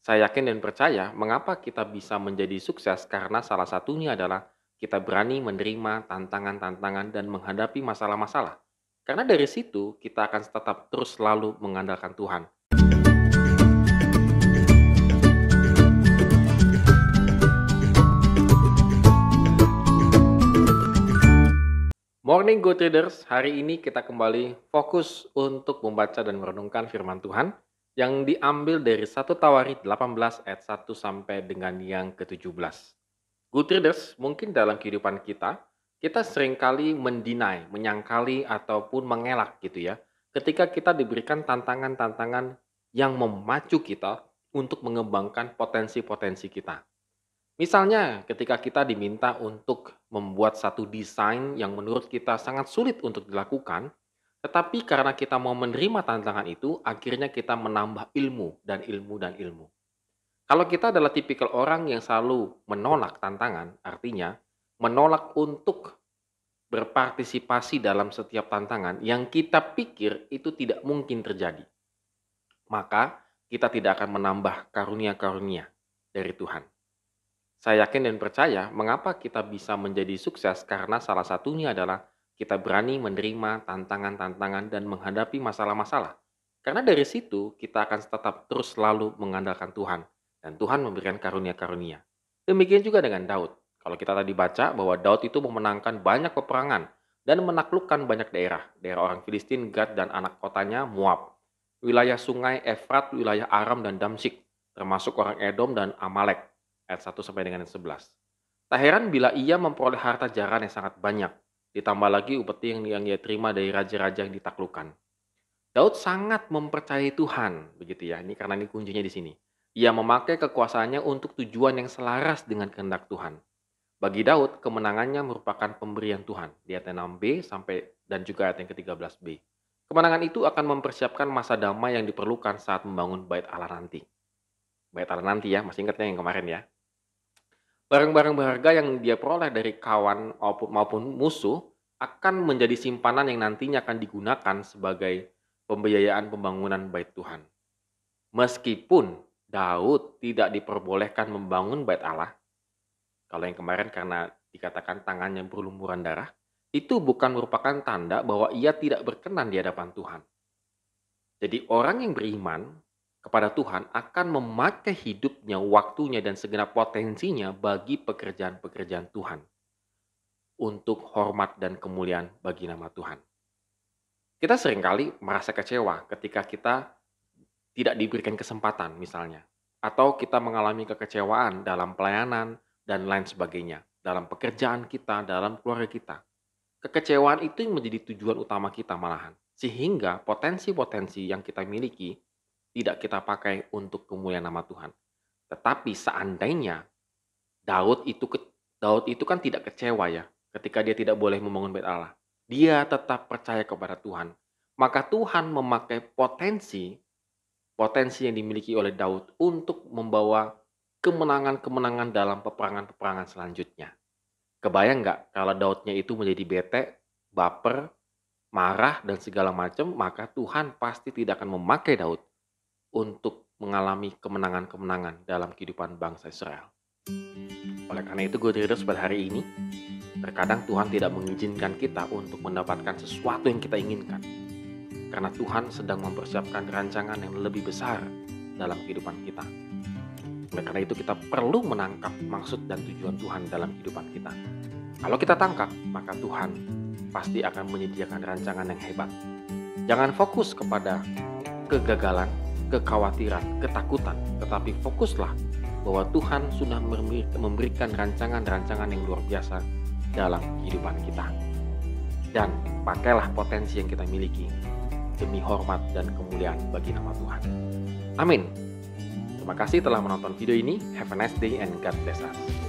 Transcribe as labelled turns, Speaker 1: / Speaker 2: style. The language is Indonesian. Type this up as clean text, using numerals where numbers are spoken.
Speaker 1: Saya yakin dan percaya mengapa kita bisa menjadi sukses karena salah satunya adalah kita berani menerima tantangan-tantangan dan menghadapi masalah-masalah. Karena dari situ kita akan tetap terus selalu mengandalkan Tuhan. Morning Good Readers, hari ini kita kembali fokus untuk membaca dan merenungkan firman Tuhan yang diambil dari 1 Tawarik 18 ayat 1 sampai dengan yang ke-17. Good Readers, mungkin dalam kehidupan kita seringkali mendinai, menyangkali ataupun mengelak gitu ya, ketika kita diberikan tantangan-tantangan yang memacu kita untuk mengembangkan potensi-potensi kita. Misalnya, ketika kita diminta untuk membuat satu desain yang menurut kita sangat sulit untuk dilakukan, tetapi karena kita mau menerima tantangan itu, akhirnya kita menambah ilmu dan ilmu dan ilmu. Kalau kita adalah tipikal orang yang selalu menolak tantangan, artinya menolak untuk berpartisipasi dalam setiap tantangan yang kita pikir itu tidak mungkin terjadi, maka kita tidak akan menambah karunia-karunia dari Tuhan. Saya yakin dan percaya mengapa kita bisa menjadi sukses karena salah satunya adalah kita berani menerima tantangan-tantangan dan menghadapi masalah-masalah. Karena dari situ kita akan tetap terus selalu mengandalkan Tuhan dan Tuhan memberikan karunia-karunia. Demikian juga dengan Daud. Kalau kita tadi baca bahwa Daud itu memenangkan banyak peperangan dan menaklukkan banyak daerah. Daerah orang Filistin, Gad dan anak kotanya Moab. Wilayah sungai Efrat, wilayah Aram dan Damsyik, termasuk orang Edom dan Amalek. Ayat 1 sampai dengan 11. Tak heran bila ia memperoleh harta jaran yang sangat banyak, ditambah lagi upeti yang ia terima dari raja-raja yang ditaklukkan. Daud sangat mempercayai Tuhan, begitu ya. Ini karena ini kuncinya di sini. Ia memakai kekuasaannya untuk tujuan yang selaras dengan kehendak Tuhan. Bagi Daud, kemenangannya merupakan pemberian Tuhan. Di ayat 6b sampai dan juga ayat yang ke-13b. Kemenangan itu akan mempersiapkan masa damai yang diperlukan saat membangun bait Allah nanti. Bait Allah nanti ya, masih ingatnya yang kemarin ya. Barang-barang berharga yang dia peroleh dari kawan maupun musuh akan menjadi simpanan yang nantinya akan digunakan sebagai pembiayaan pembangunan bait Tuhan. Meskipun Daud tidak diperbolehkan membangun bait Allah, kalau yang kemarin karena dikatakan tangannya berlumuran darah, itu bukan merupakan tanda bahwa ia tidak berkenan di hadapan Tuhan. Jadi orang yang beriman kepada Tuhan akan memakai hidupnya, waktunya, dan segenap potensinya bagi pekerjaan-pekerjaan Tuhan. Untuk hormat dan kemuliaan bagi nama Tuhan. Kita seringkali merasa kecewa ketika kita tidak diberikan kesempatan misalnya. Atau kita mengalami kekecewaan dalam pelayanan dan lain sebagainya. Dalam pekerjaan kita, dalam keluarga kita. Kekecewaan itu yang menjadi tujuan utama kita malahan. Sehingga potensi-potensi yang kita miliki tidak kita pakai untuk kemuliaan nama Tuhan. Tetapi seandainya Daud itu kan tidak kecewa ya ketika dia tidak boleh membangun bait Allah. Dia tetap percaya kepada Tuhan. Maka Tuhan memakai potensi yang dimiliki oleh Daud untuk membawa kemenangan-kemenangan dalam peperangan-peperangan selanjutnya. Kebayang nggak kalau Daudnya itu menjadi bete, baper, marah dan segala macam, maka Tuhan pasti tidak akan memakai Daud untuk mengalami kemenangan-kemenangan dalam kehidupan bangsa Israel. Oleh karena itu, Good Readers, pada hari ini, terkadang Tuhan tidak mengizinkan kita untuk mendapatkan sesuatu yang kita inginkan. Karena Tuhan sedang mempersiapkan rancangan yang lebih besar dalam kehidupan kita. Oleh karena itu, kita perlu menangkap maksud dan tujuan Tuhan dalam kehidupan kita. Kalau kita tangkap, maka Tuhan pasti akan menyediakan rancangan yang hebat. Jangan fokus kepada kegagalan, kekhawatiran, ketakutan, tetapi fokuslah bahwa Tuhan sudah memberikan rancangan-rancangan yang luar biasa dalam kehidupan kita. Dan pakailah potensi yang kita miliki demi hormat dan kemuliaan bagi nama Tuhan. Amin. Terima kasih telah menonton video ini. Have a nice day and God bless us.